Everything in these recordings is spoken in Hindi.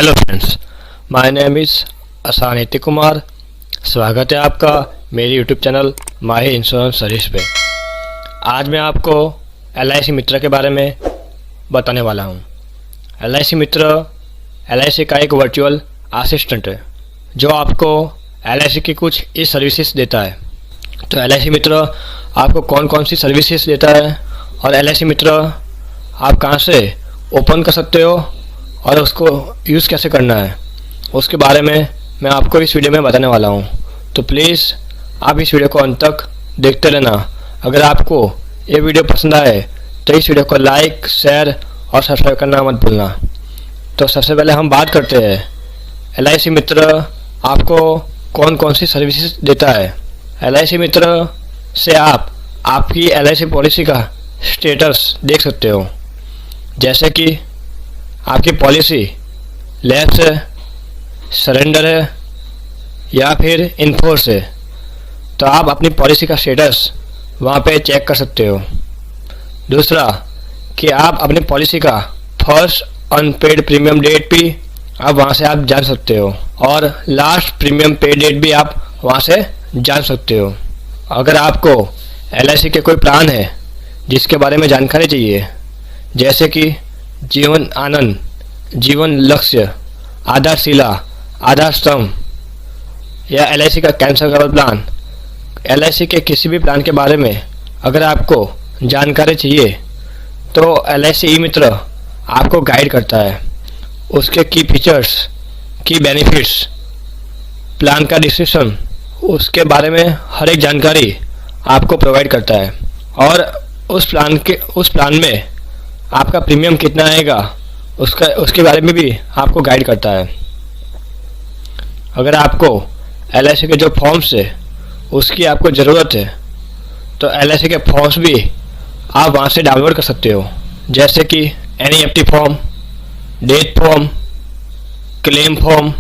Hello friends, my name is असानिति कुमार। स्वागत है आपका मेरी YouTube channel Mahi insurance service पे। आज मैं आपको LIC मित्र के बारे में बताने वाला हूँ। LIC मित्र LIC का एक वर्चुअल असिस्टेंट है जो आपको LIC की कुछ इस सर्विसेज देता है। तो LIC मित्र आपको कौन कौन सी सर्विसेज देता है और LIC मित्र आप कहाँ से ओपन कर सकते हो और उसको यूज़ कैसे करना है, उसके बारे में मैं आपको इस वीडियो में बताने वाला हूँ। तो प्लीज़ आप इस वीडियो को अंत तक देखते रहना। अगर आपको ये वीडियो पसंद आए तो इस वीडियो को लाइक, शेयर और सब्सक्राइब करना मत भूलना। तो सबसे पहले हम बात करते हैं LIC मित्र आपको कौन कौन सी सर्विसेज देता है। LIC मित्र से आप आपकी LIC पॉलिसी का स्टेटस देख सकते हो, जैसे कि आपकी पॉलिसी लैप्स है, सरेंडर है या फिर इनफोर्स है। तो आप अपनी पॉलिसी का स्टेटस वहाँ पे चेक कर सकते हो। दूसरा कि आप अपनी पॉलिसी का फर्स्ट अनपेड प्रीमियम डेट भी आप वहाँ से आप जान सकते हो और लास्ट प्रीमियम पे डेट भी आप वहाँ से जान सकते हो। अगर आपको LIC के कोई प्लान है जिसके बारे में जानकारी चाहिए, जैसे कि जीवन आनंद, जीवन लक्ष्य, आधारशिला, आधार स्तंभ या LIC का कैंसर कवर प्लान, LIC के किसी भी प्लान के बारे में अगर आपको जानकारी चाहिए तो LIC ई मित्र आपको गाइड करता है। उसके की फीचर्स, की बेनिफिट्स, प्लान का डिस्क्रिप्शन, उसके बारे में हर एक जानकारी आपको प्रोवाइड करता है और उस प्लान में आपका प्रीमियम कितना आएगा उसके बारे में भी आपको गाइड करता है। अगर आपको LIC के जो फॉर्म्स है उसकी आपको ज़रूरत है तो LIC के फॉर्म्स भी आप वहाँ से डाउनलोड कर सकते हो, जैसे कि NEFT form, death form, claim form.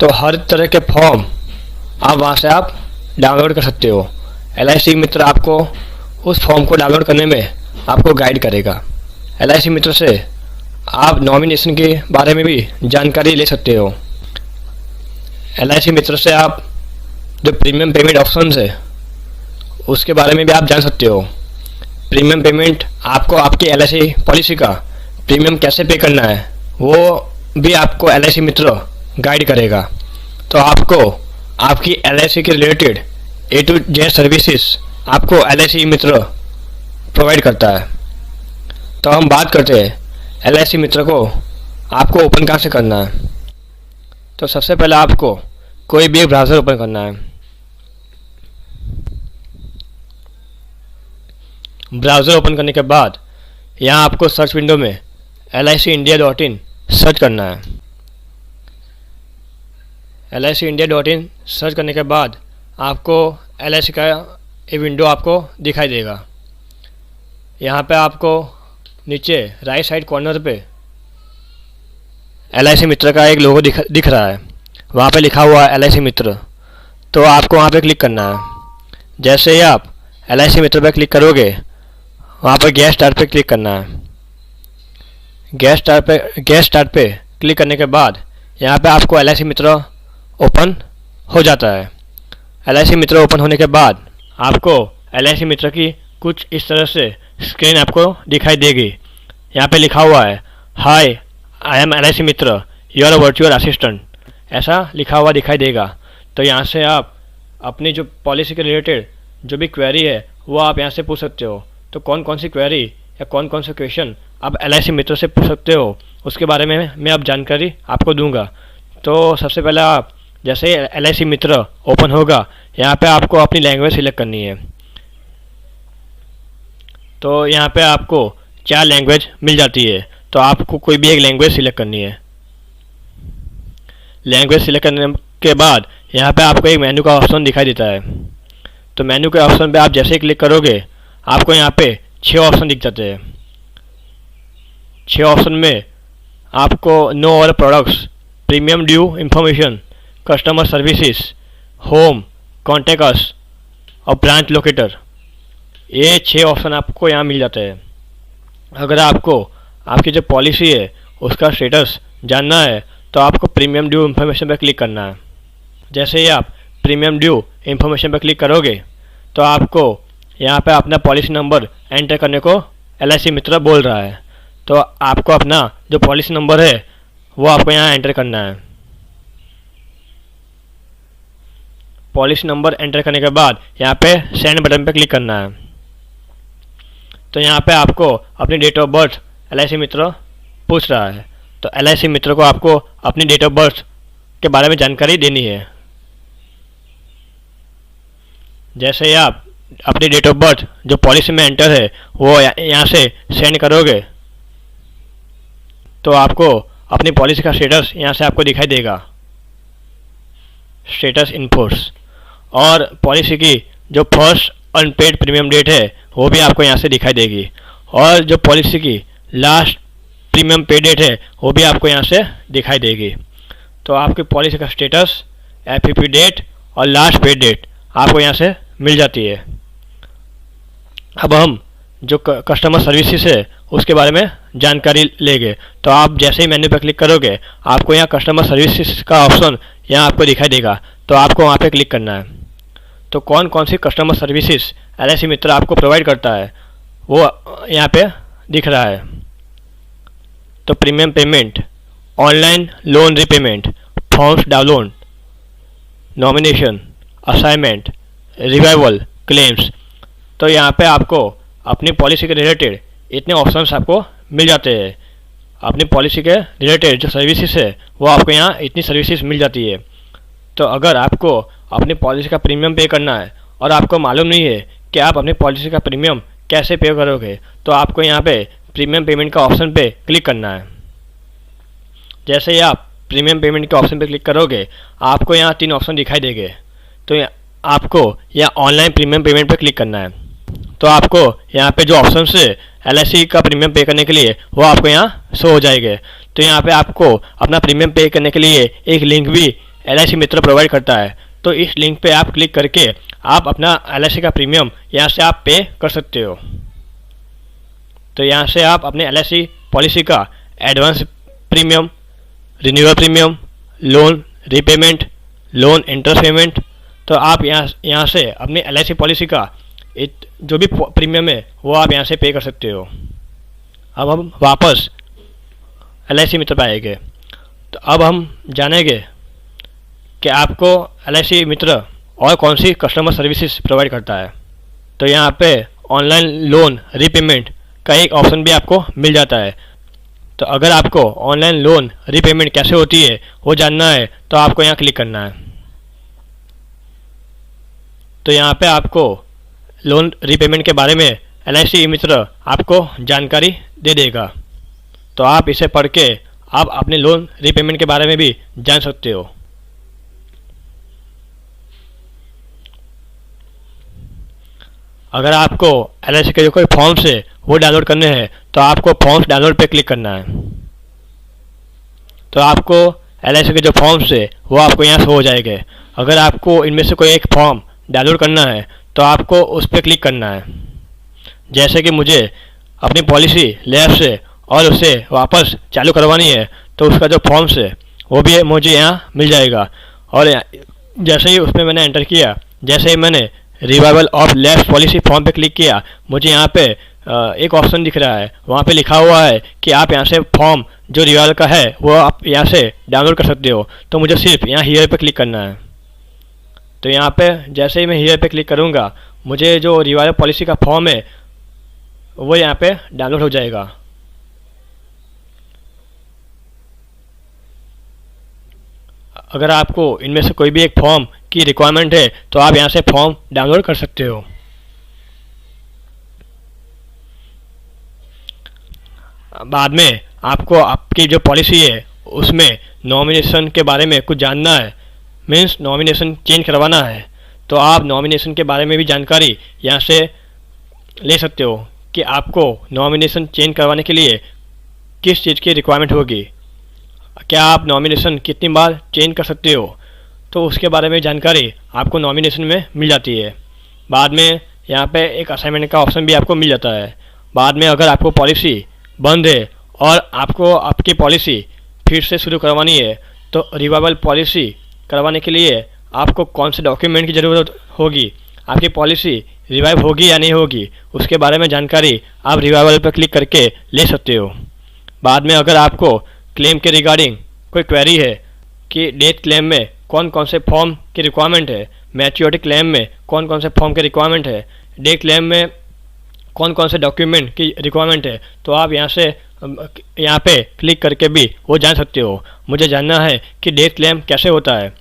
तो हर तरह के फॉर्म आप वहाँ से आप डाउनलोड कर सकते हो। LIC मित्र आपको उस फॉर्म को डाउनलोड करने में आपको गाइड करेगा। LIC मित्र से आप नॉमिनेशन के बारे में भी जानकारी ले सकते हो। LIC मित्र से आप जो प्रीमियम पेमेंट ऑप्शंस है उसके बारे में भी आप जान सकते हो। प्रीमियम पेमेंट आपको आपकी LIC पॉलिसी का प्रीमियम कैसे पे करना है वो भी आपको LIC मित्र गाइड करेगा। तो आपको आपकी LIC के related A to Z services आपको LIC मित्र प्रोवाइड करता है। तो हम बात करते हैं LIC मित्र को आपको ओपन कहाँ से करना है। तो सबसे पहले आपको कोई भी एक ब्राउज़र ओपन करना है। ब्राउज़र ओपन करने के बाद यहाँ आपको सर्च विंडो में LICindia.in सर्च करना है। LICindia.in सर्च करने के बाद आपको LIC का ये विंडो आपको दिखाई देगा। यहाँ पे आपको नीचे राइट साइड कॉर्नर पे LIC मित्र का एक लोगो दिख रहा है, वहाँ पे लिखा हुआ है LIC मित्र। तो आपको वहाँ पे क्लिक करना है। जैसे ही आप LIC मित्र पे क्लिक करोगे वहाँ पर गेट स्टार्ट पे क्लिक करना है। गेट स्टार्ट पे क्लिक करने के बाद यहाँ पे आपको LIC मित्र ओपन हो जाता है। LIC मित्र ओपन होने के बाद आपको LIC मित्र की कुछ इस तरह से स्क्रीन आपको दिखाई देगी। यहाँ पे लिखा हुआ है hi I am LIC Mitra your virtual assistant, ऐसा लिखा हुआ दिखाई देगा। तो यहाँ से आप अपनी जो पॉलिसी के रिलेटेड जो भी क्वेरी है वो आप यहाँ से पूछ सकते हो। तो कौन कौन सी क्वेरी या कौन कौन से क्वेश्चन आप LIC मित्र से पूछ सकते हो उसके बारे में मैं अब जानकारी आपको दूंगा। तो सबसे पहले आप जैसे LIC मित्र ओपन होगा यहाँ पे आपको अपनी लैंग्वेज सिलेक्ट करनी है। तो यहाँ पे आपको 4 लैंग्वेज मिल जाती है, तो आपको कोई भी एक लैंग्वेज सिलेक्ट करनी है। लैंग्वेज सिलेक्ट करने के बाद यहाँ पे आपको एक मेन्यू का ऑप्शन दिखाई देता है। तो मेन्यू के ऑप्शन पे आप जैसे ही क्लिक करोगे आपको यहाँ पे 6 ऑप्शन दिख जाते हैं। 6 ऑप्शन में आपको know all products, premium due information, customer services, home, contact us और ब्रांच लोकेटर, ये 6 ऑप्शन आपको यहाँ मिल जाते हैं। अगर आपको आपकी जो पॉलिसी है उसका स्टेटस जानना है तो आपको प्रीमियम ड्यू इन्फॉर्मेशन पर क्लिक करना है। जैसे ही आप प्रीमियम ड्यू इन्फॉर्मेशन पर क्लिक करोगे तो आपको यहाँ पे अपना पॉलिसी नंबर एंटर करने को LIC मित्र बोल रहा है। तो आपको अपना जो पॉलिसी नंबर है वो आपको यहाँ एंटर करना है। पॉलिसी नंबर एंटर करने के बाद यहाँ पे सेंड बटन पे क्लिक करना है। तो यहाँ पे आपको अपनी डेट ऑफ बर्थ LIC मित्र पूछ रहा है। तो LIC मित्र को आपको अपनी डेट ऑफ बर्थ के बारे में जानकारी देनी है। जैसे ही आप अपनी डेट ऑफ बर्थ जो पॉलिसी में एंटर है वो यहाँ से सेंड करोगे तो आपको अपनी पॉलिसी का स्टेटस यहाँ से आपको दिखाई देगा, स्टेटस इन फोर्स। और पॉलिसी की जो फर्स्ट अनपेड प्रीमियम डेट है वो भी आपको यहाँ से दिखाई देगी। और जो पॉलिसी की लास्ट प्रीमियम पे डेट है वो भी आपको यहाँ से दिखाई देगी। तो आपकी पॉलिसी का स्टेटस, FPP डेट और लास्ट पे डेट आपको यहाँ से मिल जाती है। अब हम जो कस्टमर सर्विसेज है उसके बारे में जानकारी लेंगे। तो आप जैसे ही मेन्यू पर क्लिक करोगे आपको यहाँ कस्टमर सर्विसेज का ऑप्शन यहाँ आपको दिखाई देगा। तो आपको वहाँ पे क्लिक करना है। तो कौन कौन सी कस्टमर सर्विसेज LIC मित्र आपको प्रोवाइड करता है वो यहाँ पे दिख रहा है। तो premium payment, online loan repayment, forms download, nomination, assignment, revival, claims. तो यहाँ पे आपको अपनी पॉलिसी के रिलेटेड इतने ऑप्शंस आपको मिल जाते हैं। अपनी पॉलिसी के रिलेटेड जो सर्विसेज है वो आपको यहाँ इतनी सर्विसेज मिल जाती है। तो अगर आपको अपनी पॉलिसी का प्रीमियम पे करना है और आपको मालूम नहीं है कि आप अपनी पॉलिसी का प्रीमियम कैसे पे करोगे तो आपको यहाँ पे प्रीमियम पेमेंट का ऑप्शन पे क्लिक करना है। जैसे ही आप प्रीमियम पेमेंट के ऑप्शन पे क्लिक करोगे आपको यहाँ 3 ऑप्शन दिखाई देंगे। तो आपको यहाँ ऑनलाइन प्रीमियम पेमेंट पे क्लिक करना है। तो आपको यहाँ पे जो ऑप्शन है LIC का प्रीमियम पे करने के लिए वो आपको यहाँ शो हो जाएंगे। तो यहाँ पे आपको अपना प्रीमियम पे करने के लिए एक लिंक भी LIC मित्र प्रोवाइड करता है। तो इस लिंक पे आप क्लिक करके आप अपना LIC का प्रीमियम यहाँ से आप पे कर सकते हो। तो यहाँ से आप अपने LIC पॉलिसी का advance premium, renewal premium, loan repayment, loan interest payment, तो आप यहाँ से अपनी LIC पॉलिसी का जो भी प्रीमियम है वो आप यहाँ से पे कर सकते हो। अब हम वापस LIC मित्र पर आएंगे। तो अब हम जानेंगे कि आपको LIC मित्र और कौन सी कस्टमर सर्विसेज प्रोवाइड करता है। तो यहाँ पे ऑनलाइन लोन रीपेमेंट का एक ऑप्शन भी आपको मिल जाता है। तो अगर आपको ऑनलाइन लोन रीपेमेंट कैसे होती है वो जानना है तो आपको यहाँ क्लिक करना है। तो यहाँ पे आपको लोन रीपेमेंट के बारे में LIC मित्र आपको जानकारी दे देगा। तो आप इसे पढ़ के आप अपने लोन रीपेमेंट के बारे में भी जान सकते हो। अगर आपको LIC के जो कोई फॉर्म्स है वो डाउनलोड करने हैं तो आपको फॉर्म्स डाउनलोड पे क्लिक करना है। तो आपको LIC के जो फॉर्म्स है वो आपको यहाँ से हो जाएंगे। अगर आपको इनमें से कोई एक फॉर्म डाउनलोड करना है तो आपको उस पर क्लिक करना है। जैसे कि मुझे अपनी पॉलिसी लैब से और उसे वापस चालू करवानी है तो उसका जो फॉर्म्स है वो भी मुझे यहाँ मिल जाएगा। और जैसे ही उसमें मैंने एंटर किया, जैसे ही मैंने revival of labs policy form पे क्लिक किया, मुझे यहाँ पे एक ऑप्शन दिख रहा है। वहाँ पे लिखा हुआ है कि आप यहाँ से फॉर्म जो रिवाइवल का है वो आप यहाँ से डाउनलोड कर सकते हो। तो मुझे सिर्फ यहाँ हियर पे क्लिक करना है। तो यहाँ पे जैसे ही मैं हियर पे क्लिक करूँगा मुझे जो रिवाइवल पॉलिसी का फॉर्म है वो यहाँ पे डाउनलोड हो जाएगा। अगर आपको इनमें से कोई भी एक फॉर्म की रिक्वायरमेंट है तो आप यहाँ से फॉर्म डाउनलोड कर सकते हो। बाद में आपको आपकी जो पॉलिसी है उसमें नॉमिनेशन के बारे में कुछ जानना है, मीन्स नॉमिनेशन चेंज करवाना है, तो आप नॉमिनेशन के बारे में भी जानकारी यहाँ से ले सकते हो कि आपको नॉमिनेशन चेंज करवाने के लिए किस चीज़ की रिक्वायरमेंट होगी, क्या आप नॉमिनेशन कितनी बार चेंज कर सकते हो। तो उसके बारे में जानकारी आपको नॉमिनेशन में मिल जाती है। बाद में यहाँ पे एक असाइनमेंट का ऑप्शन भी आपको मिल जाता है। बाद में अगर आपको पॉलिसी बंद है और आपको आपकी पॉलिसी फिर से शुरू करवानी है तो रिवाइवल पॉलिसी करवाने के लिए आपको कौन से डॉक्यूमेंट की ज़रूरत होगी, आपकी पॉलिसी रिवाइव होगी या नहीं होगी, उसके बारे में जानकारी आप रिवाइवल पर क्लिक करके ले सकते हो। बाद में अगर आपको क्लेम के रिगार्डिंग कोई क्वेरी है कि डेथ क्लेम में कौन कौन से फॉर्म की रिक्वायरमेंट है, मैच्योरिटी क्लेम में कौन कौन से फॉर्म की रिक्वायरमेंट है, डेथ क्लेम में कौन कौन से डॉक्यूमेंट की रिक्वायरमेंट है, तो आप यहाँ पे क्लिक करके भी वो जान सकते हो। मुझे जानना है कि डेथ क्लेम कैसे होता है,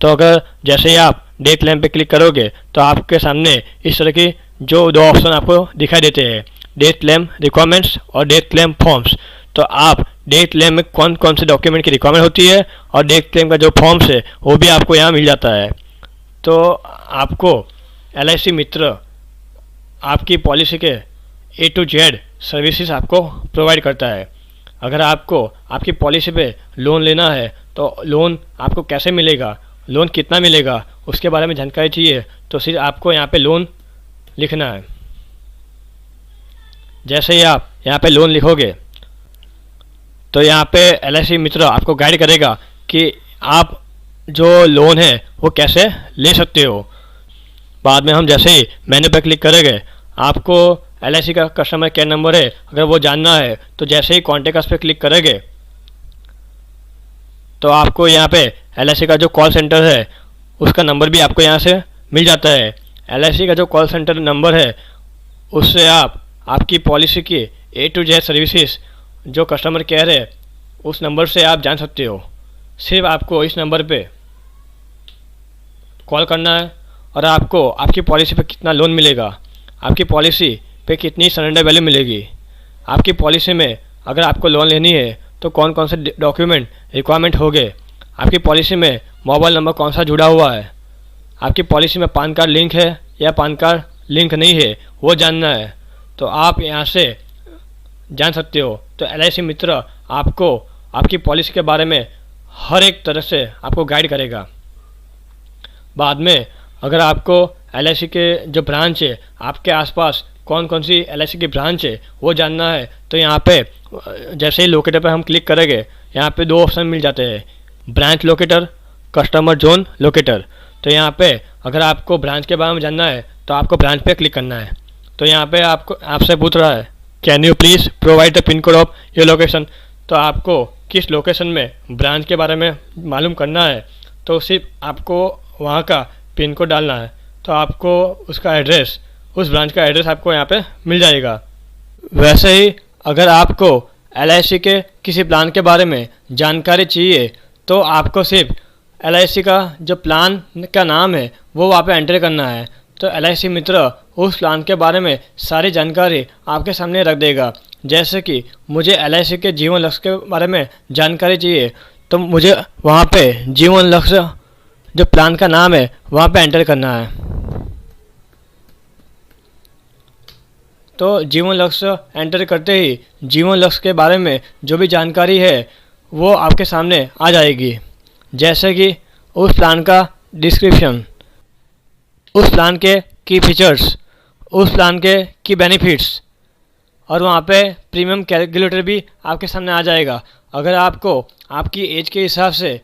तो अगर जैसे ही आप डेथ क्लेम पे क्लिक करोगे तो आपके सामने इस तरह की जो दो ऑप्शन आपको दिखाई देते हैं, डेथ क्लेम रिक्वायरमेंट्स और डेथ क्लेम फॉर्म्स। तो आप डेथ क्लेम में कौन कौन से डॉक्यूमेंट की रिक्वायरमेंट होती है और डेथ क्लेम का जो फॉर्म्स है वो भी आपको यहाँ मिल जाता है। तो आपको LIC मित्र आपकी पॉलिसी के A to Z सर्विसेज आपको प्रोवाइड करता है। अगर आपको आपकी पॉलिसी पे लोन लेना है तो लोन आपको कैसे मिलेगा, लोन कितना मिलेगा, उसके बारे में जानकारी चाहिए तो सिर्फ आपको यहाँ पे लोन लिखना है। जैसे ही आप यहाँ पे लोन लिखोगे तो यहाँ पे LIC मित्र आपको गाइड करेगा कि आप जो लोन है वो कैसे ले सकते हो। बाद में हम जैसे ही मेन्यू पर क्लिक करेंगे, आपको LIC का कस्टमर केयर नंबर है अगर वो जानना है तो जैसे ही कॉन्टेक्ट अस पे क्लिक करेंगे तो आपको यहाँ पे LIC का जो कॉल सेंटर है उसका नंबर भी आपको यहाँ से मिल जाता है। LIC का जो कॉल सेंटर नंबर है उससे आप आपकी पॉलिसी की A to Z सर्विसेज जो कस्टमर केयर है उस नंबर से आप जान सकते हो। सिर्फ आपको इस नंबर पे कॉल करना है और आपको आपकी पॉलिसी पे कितना लोन मिलेगा, आपकी पॉलिसी पे कितनी सरेंडर वैल्यू मिलेगी, आपकी पॉलिसी में अगर आपको लोन लेनी है तो कौन कौन से डॉक्यूमेंट रिक्वायरमेंट होंगे, आपकी पॉलिसी में मोबाइल नंबर कौन सा जुड़ा हुआ है, आपकी पॉलिसी में पान कार्ड लिंक है या पान कार्ड लिंक नहीं है वो जानना है तो आप यहाँ से जान सकते हो। तो LIC मित्र आपको आपकी पॉलिसी के बारे में हर एक तरह से आपको गाइड करेगा। बाद में अगर आपको LIC के जो ब्रांच है आपके आसपास कौन कौन सी LIC की ब्रांच है वो जानना है तो यहाँ पे जैसे ही लोकेटर पर हम क्लिक करेंगे यहाँ पे दो ऑप्शन मिल जाते हैं, branch locator, customer zone locator. तो यहाँ पे अगर आपको ब्रांच के बारे में जानना है तो आपको ब्रांच पे क्लिक करना है। तो यहाँ पे आपसे पूछ रहा है can you please provide the pin code of your location. तो आपको किस लोकेशन में ब्रांच के बारे में मालूम करना है तो सिर्फ आपको वहाँ का पिन कोड डालना है तो आपको उसका एड्रेस, उस ब्रांच का एड्रेस आपको यहाँ पे मिल जाएगा। वैसे ही अगर आपको LIC के किसी प्लान के बारे में जानकारी चाहिए तो आपको सिर्फ LIC का जो प्लान का नाम है वो वहाँ पे एंटर करना है। तो LIC मित्र उस प्लान के बारे में सारी जानकारी आपके सामने रख देगा। जैसे कि मुझे LIC के जीवन लक्ष्य के बारे में जानकारी चाहिए तो मुझे वहाँ पे जीवन लक्ष्य जो प्लान का नाम है वहाँ पे एंटर करना है। तो जीवन लक्ष्य एंटर करते ही जीवन लक्ष्य के बारे में जो भी जानकारी है वो आपके सामने आ जाएगी। जैसे कि उस प्लान का डिस्क्रिप्शन, उस प्लान के की फीचर्स, उस प्लान के की बेनिफिट्स और वहाँ पे प्रीमियम कैलकुलेटर भी आपके सामने आ जाएगा। अगर आपको आपकी एज के हिसाब से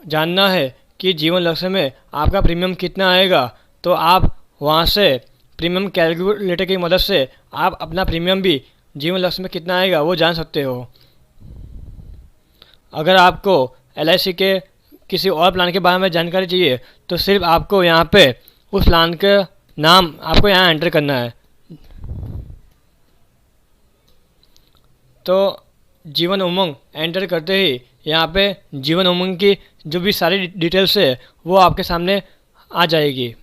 जानना है कि जीवन लक्ष्य में आपका प्रीमियम कितना आएगा तो आप वहाँ से प्रीमियम कैलकुलेटर की मदद से आप अपना प्रीमियम भी जीवन लक्ष्य में कितना आएगा वो जान सकते हो। अगर आपको LIC के किसी और प्लान के बारे में जानकारी चाहिए तो सिर्फ आपको यहाँ पे उस प्लान का नाम आपको यहाँ एंटर करना है। तो जीवन उमंग एंटर करते ही यहाँ पे जीवन उमंग की जो भी सारी डिटेल्स है वो आपके सामने आ जाएगी।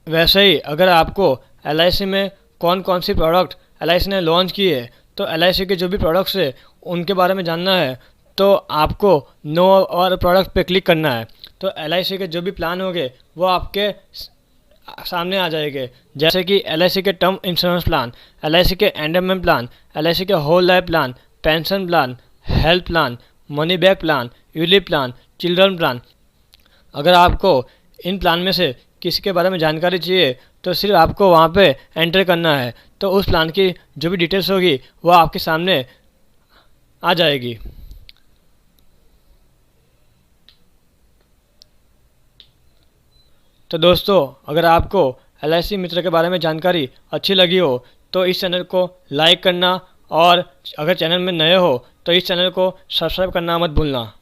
वैसे ही अगर आपको LIC में कौन कौन सी प्रोडक्ट LIC ने लॉन्च की है तो LIC के जो भी प्रोडक्ट्स है उनके बारे में जानना है तो आपको नो और प्रोडक्ट पे क्लिक करना है। तो LIC के जो भी प्लान होंगे वो आपके सामने आ जाएंगे। जैसे कि LIC के टर्म इंश्योरेंस प्लान, LIC के एंडोमेंट प्लान, LIC के whole life plan, pension plan, health plan, money back plan, ULIP plan, children plan. अगर आपको इन प्लान में से किसी के बारे में जानकारी चाहिए तो सिर्फ आपको वहाँ पे एंटर करना है। तो उस प्लान की जो भी डिटेल्स होगी वो आपके सामने आ जाएगी। तो दोस्तों, अगर आपको LIC मित्र के बारे में जानकारी अच्छी लगी हो तो इस चैनल को लाइक करना, और अगर चैनल में नए हो तो इस चैनल को सब्सक्राइब करना मत भूलना।